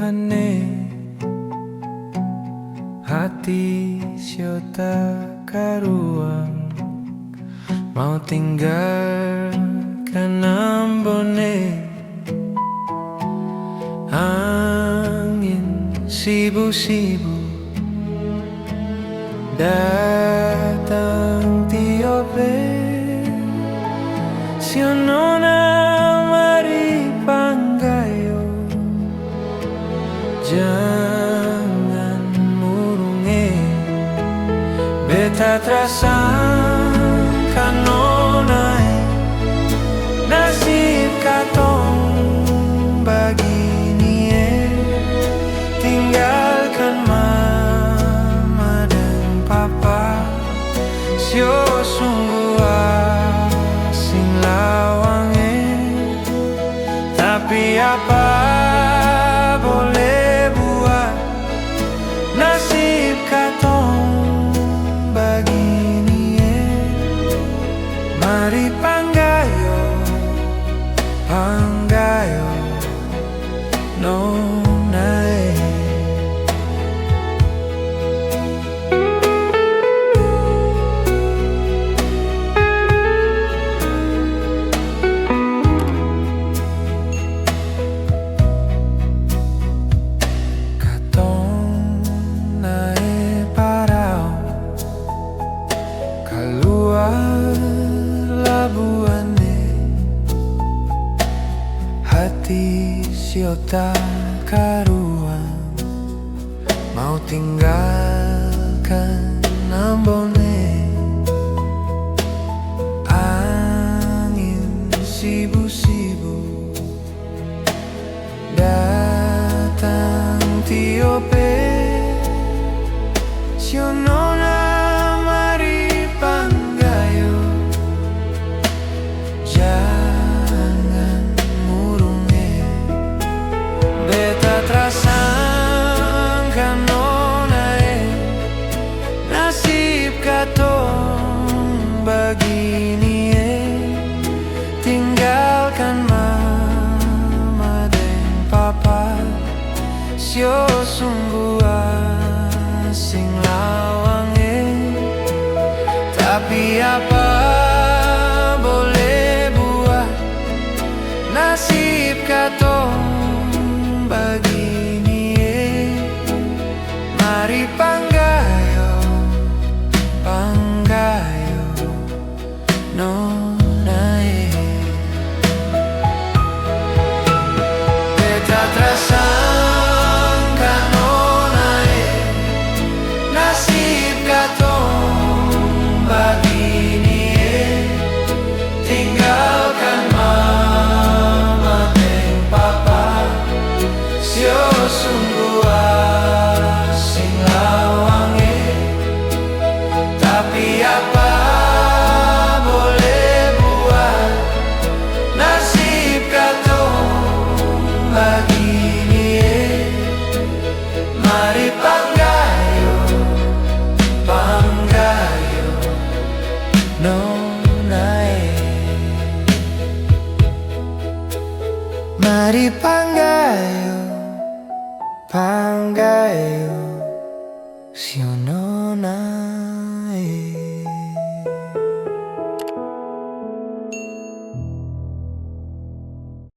Tuhanne hati syota karuang mau tinggalkan ambone. Angin sibu-sibu datang tiope, sionona mari panggayo, jangan murunge beta terasang kanonai nasib katong begini. Tinggalkan mama dan papa, sio sungguh asing lawange. Tapi apa boleh buat, nasib katong begini. Mari panggayo, panggayo nonai. Katong nae parao keluar labuane, hati siota karuang mau tinggalkan ambone. Angin sibu-sibu datang tiope, sionona mari panggayo, jangan murunge beta terasang kanonai nasib katong begini. Tinggalkan mama dan papa, sio sungguh asing lawange. Tapi apa boleh buat, nasib katong begini. Mari panggayo, panggayo nonai. Beta terasang kanonai nasib katong begini. Tinggalkan mama dan papa, sio sungguh asing lawange. Tapi apa boleh buat, nasib katong begini. Mari panggayo, panggayo nonai. Mari panggayo, panggayo